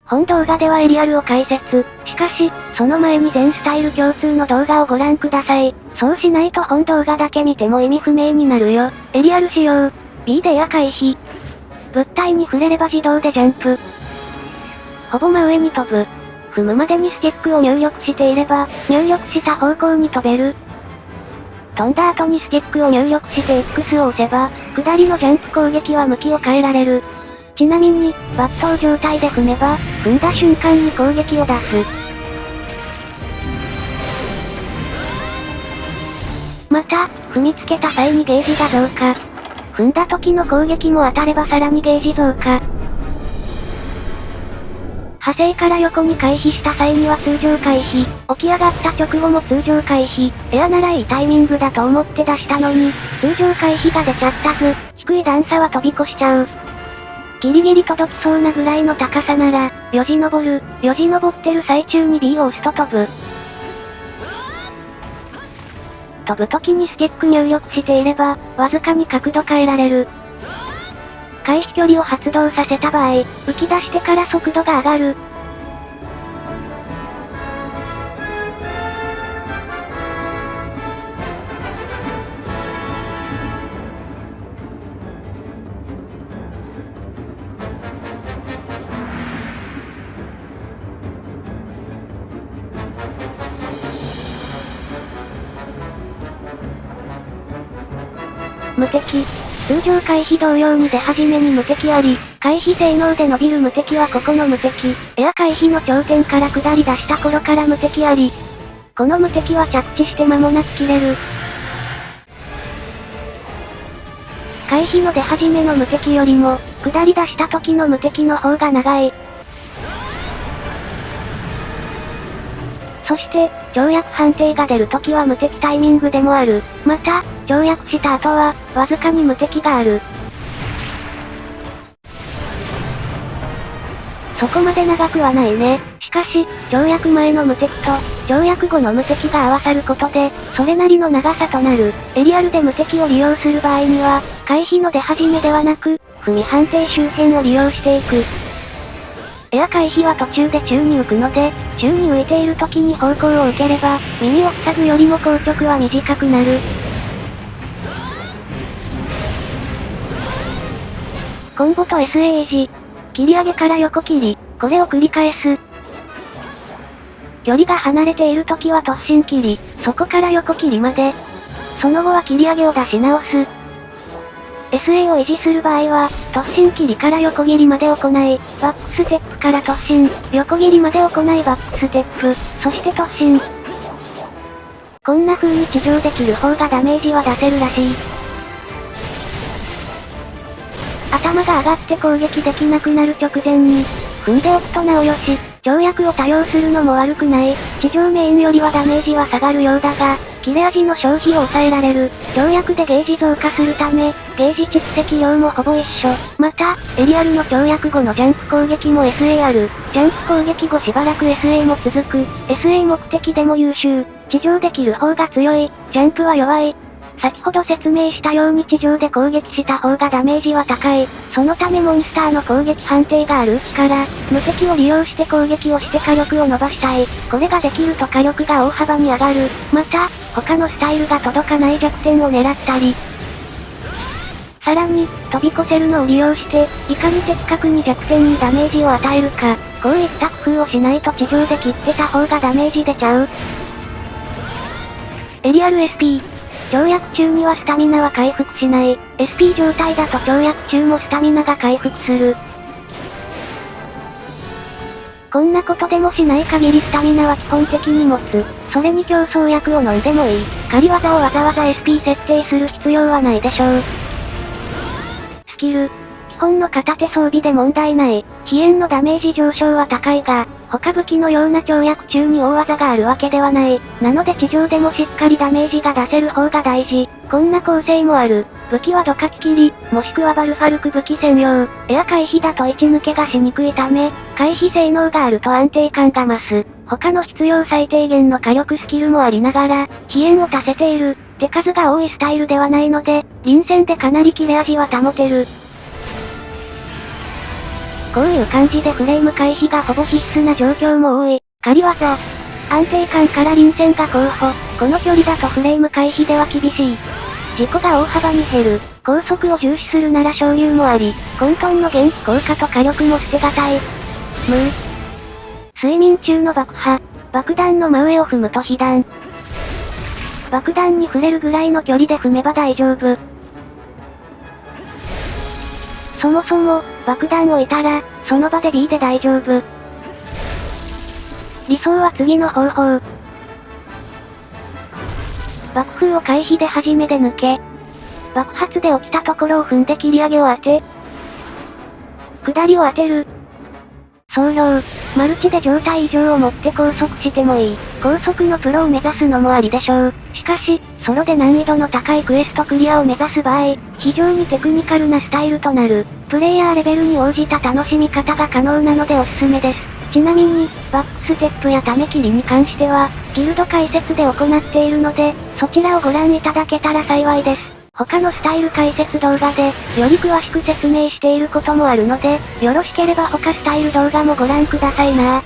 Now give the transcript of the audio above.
本動画ではエリアルを解説。しかし、その前に全スタイル共通の動画をご覧ください。そうしないと本動画だけ見ても意味不明になるよ。エリアル仕様。B でエア回避。物体に触れれば自動でジャンプ。ほぼ真上に飛ぶ。踏むまでにスティックを入力していれば、入力した方向に飛べる。飛んだ後にスティックを入力して X を押せば、下りのジャンプ攻撃は向きを変えられる。ちなみに、抜刀状態で踏めば、踏んだ瞬間に攻撃を出す。また、踏みつけた際にゲージが増加。踏んだ時の攻撃も当たればさらにゲージ増加。派生から横に回避した際には通常回避。起き上がった直後も通常回避。エアならいいタイミングだと思って出したのに、通常回避が出ちゃったず。低い段差は飛び越しちゃう。ギリギリ届きそうなぐらいの高さなら、よじ登る。よじ登ってる最中に B を押すと飛ぶ。飛ぶ時にスティック入力していれば、わずかに角度変えられる。回避距離を発動させた場合、浮き出してから速度が上がる。無敵。通常回避同様に出始めに無敵あり、回避性能で伸びる無敵はここの無敵。エア回避の頂点から下り出した頃から無敵あり。この無敵は着地して間もなく切れる。回避の出始めの無敵よりも、下り出した時の無敵の方が長い。そして、跳躍判定が出るときは無敵タイミングでもある。また、跳躍した後は、わずかに無敵がある。そこまで長くはないね。しかし、跳躍前の無敵と、跳躍後の無敵が合わさることで、それなりの長さとなる。エリアルで無敵を利用する場合には、回避の出始めではなく、踏み判定周辺を利用していく。エア回避は途中で宙に浮くので、宙に浮いている時に方向を受ければ、耳を塞ぐよりも硬直は短くなる。コンボと SAG。切り上げから横切り、これを繰り返す。距離が離れている時は突進切り、そこから横切りまで。その後は切り上げを出し直す。SA を維持する場合は、突進切りから横切りまで行い、バックステップから突進、横切りまで行いバックステップ、そして突進。こんな風に地上で切る方がダメージは出せるらしい。頭が上がって攻撃できなくなる直前に、踏んでおくとなおよし、跳躍を多用するのも悪くない。地上メインよりはダメージは下がるようだが、切れ味の消費を抑えられる。跳躍でゲージ増加するため、ゲージ蓄積量もほぼ一緒。また、エリアルの跳躍後のジャンプ攻撃も SA ある。ジャンプ攻撃後しばらく SA も続く。SA 目的でも優秀。地上で切る方が強い。ジャンプは弱い。先ほど説明したように地上で攻撃した方がダメージは高い。そのためモンスターの攻撃判定があるうちから、無敵を利用して攻撃をして火力を伸ばしたい。これができると火力が大幅に上がる。また、他のスタイルが届かない弱点を狙ったり。さらに、飛び越せるのを利用して、いかに的確に弱点にダメージを与えるか、こういった工夫をしないと地上で切ってた方がダメージ出ちゃう。エリアル SP。跳躍中にはスタミナは回復しない。SP 状態だと跳躍中もスタミナが回復する。こんなことでもしない限りスタミナは基本的に持つ。それに競争薬を飲んでもいい。仮技をわざわざ SP 設定する必要はないでしょう。スキル。基本の片手装備で問題ない。飛燕のダメージ上昇は高いが、他武器のような跳躍中に大技があるわけではない。なので地上でもしっかりダメージが出せる方が大事。こんな構成もある。武器はドカキ切り、もしくはバルファルク武器専用。エア回避だと位置抜けがしにくいため、回避性能があると安定感が増す。他の必要最低限の火力スキルもありながら、飛燕を足せている。手数が多いスタイルではないので、臨戦でかなり切れ味は保てる。こういう感じでフレーム回避がほぼ必須な状況も多い。仮技。安定感から臨戦が候補。この距離だとフレーム回避では厳しい。事故が大幅に減る。高速を重視するなら昇竜もあり、混沌の元気効果と火力も捨てがたい。睡眠中の爆破。爆弾の真上を踏むと被弾。爆弾に触れるぐらいの距離で踏めば大丈夫。そもそも、爆弾を置いたら、その場で B で大丈夫。理想は次の方法。爆風を回避で初めで抜け。爆発で起きたところを踏んで切り上げを当て。下りを当てる。総量、マルチで状態異常を持って高速してもいい。高速のプロを目指すのもありでしょう。しかし、ソロで難易度の高いクエストクリアを目指す場合、非常にテクニカルなスタイルとなる。プレイヤーレベルに応じた楽しみ方が可能なのでおすすめです。ちなみに、バックステップやため切りに関しては、ギルド解説で行っているので、そちらをご覧いただけたら幸いです。他のスタイル解説動画で、より詳しく説明していることもあるので、よろしければ他スタイル動画もご覧くださいな。